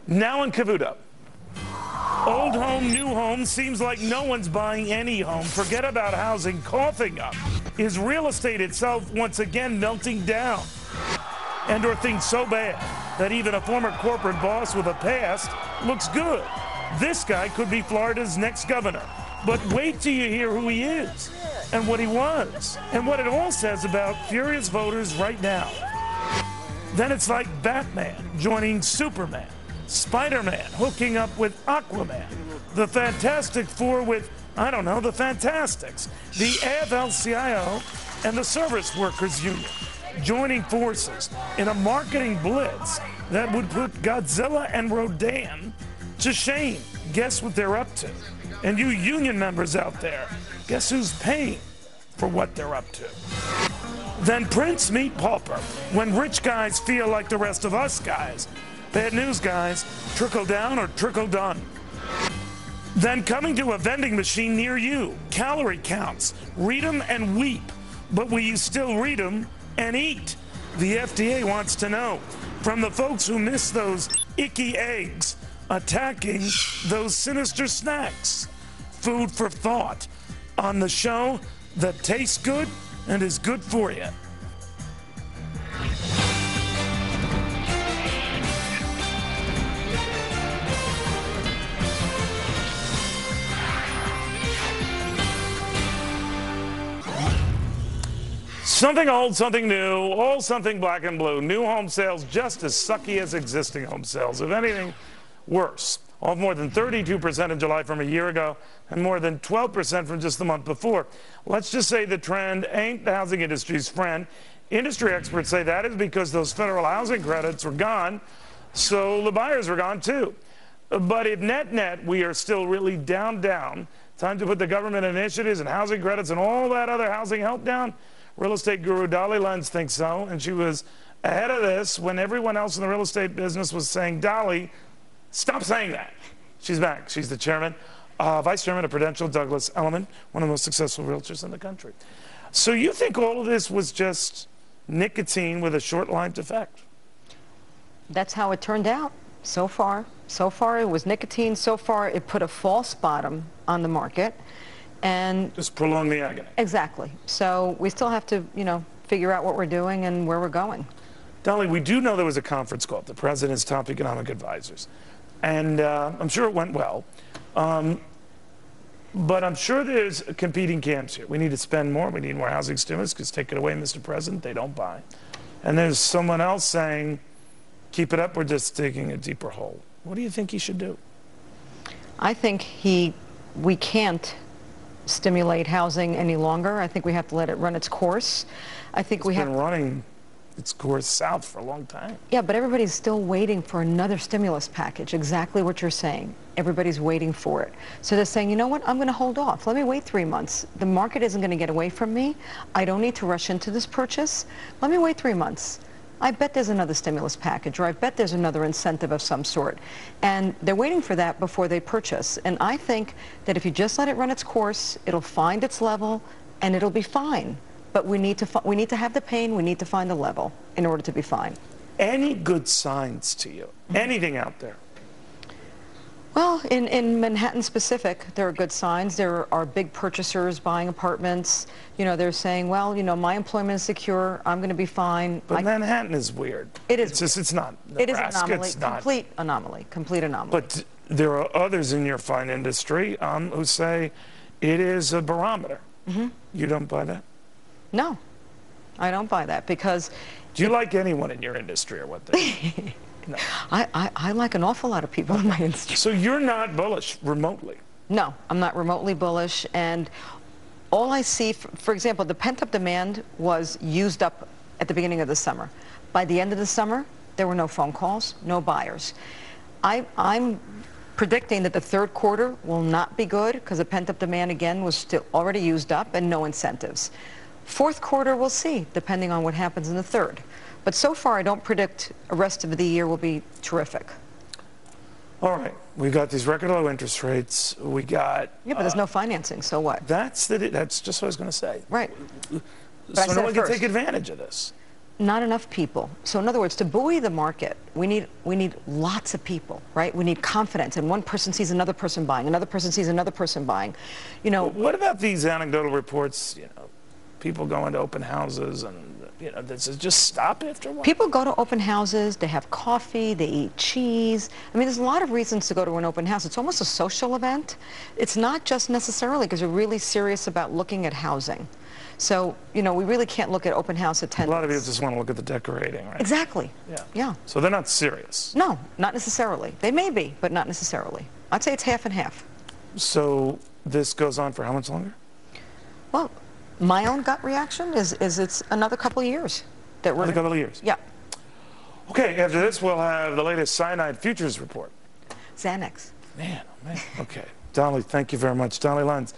Now in Cavuto. Old home, new home, seems like no one's buying any home. Forget about housing coughing up. Is real estate itself once again melting down? And are things so bad that even a former corporate boss with a past looks good? This guy could be Florida's next governor. But wait till you hear who he is and what he was and what it all says about furious voters right now. Then it's like Batman joining Superman, Spider-Man hooking up with Aquaman, the Fantastic Four with, I don't know, the Fantastics, the AFL-CIO and the Service Workers Union joining forces in a marketing blitz that would put Godzilla and Rodan to shame. Guess what they're up to? And you union members out there, guess who's paying for what they're up to? Then Prince meet pauper. When rich guys feel like the rest of us guys, bad news, guys, trickle down or trickle done. Then coming to a vending machine near you, calorie counts, read them and weep. But will you still read them and eat? The FDA wants to know from the folks who miss those icky eggs, attacking those sinister snacks. Food for thought on the show that tastes good and is good for you. Something old, something new, all something black and blue. New home sales just as sucky as existing home sales. If anything, worse. Off more than 32% in July from a year ago and more than 12% from just the month before. Let's just say the trend ain't the housing industry's friend. Industry experts say that is because those federal housing credits were gone, so the buyers were gone too. But if net-net we are still really down, time to put the government initiatives and housing credits and all that other housing help down. Real estate guru Dolly Lenz thinks so, and she was ahead of this when everyone else in the real estate business was saying, Dolly, stop saying that. She's back. She's the vice chairman of Prudential, Douglas Elliman, one of the most successful realtors in the country. So you think all of this was just nicotine with a short-lived effect? That's how it turned out so far. So far it was nicotine. So far it put a false bottom on the market. And just prolong the agony. Exactly. So we still have to, figure out what we're doing and where we're going. Dolly, we do know there was a conference call, the president's top economic advisors. And I'm sure it went well. But I'm sure there's competing camps here. We need to spend more. We need more housing stimulus because take it away, Mr. President, they don't buy. And there's someone else saying, keep it up, we're just digging a deeper hole. What do you think he should do? I think we can't stimulate housing any longer. I think we have to let it run its course. I think it's been running its course south for a long time. Yeah, but everybody's still waiting for another stimulus package. Exactly what you're saying. Everybody's waiting for it. So they're saying, you know what, I'm going to hold off. Let me wait 3 months. The market isn't going to get away from me. I don't need to rush into this purchase. Let me wait 3 months. I bet there's another stimulus package, or I bet there's another incentive of some sort. And they're waiting for that before they purchase. And I think that if you just let it run its course, it'll find its level, and it'll be fine. But we need to have the pain, we need to find the level in order to be fine. Any good signs to you? Anything out there? Well, in Manhattan specific, there are good signs. There are big purchasers buying apartments. They're saying, well, my employment is secure. I'm going to be fine. But Manhattan is weird. It is. It's not. Nebraska, it is an anomaly. It's not. Complete anomaly. But there are others in your fine industry who say it is a barometer. Mm-hmm. You don't buy that? No, I don't buy that because... Do you like anyone in your industry or what they... No. I like an awful lot of people in my industry. So you're not bullish remotely? No, I'm not remotely bullish. And all I see, for example, the pent-up demand was used up at the beginning of the summer. By the end of the summer, there were no phone calls, no buyers. I'm predicting that the third quarter will not be good because the pent-up demand, again, was still already used up and no incentives. Fourth quarter, we'll see, depending on what happens in the third. But so far, I don't predict the rest of the year will be terrific. All right. We got these record low interest rates. We got... Yeah, but there's no financing, so what? That's just what I was going to say. Right. So no one can take advantage of this. Not enough people. So in other words, to buoy the market, we need lots of people, right? We need confidence, and one person sees another person buying, another person sees another person buying. You know, what about these anecdotal reports? You know, people going to open houses, and you know, does it just stop after a while? people go to open houses, they have coffee, they eat cheese. I mean, there's a lot of reasons to go to an open house. It's almost a social event. It's not just necessarily because you're really serious about looking at housing. So, you know, we really can't look at open house attendance. A lot of people just want to look at the decorating, right? Exactly. Yeah. Yeah. So they're not serious. No, not necessarily. They may be, but not necessarily. I'd say it's half and half. So this goes on for how much longer? Well, my own gut reaction is it's another couple of years. Another couple of years? Yeah. Okay, after this we'll have the latest cyanide futures report. Xanax. Man, oh man. Okay. Dolly, thank you very much. Dolly Lenz.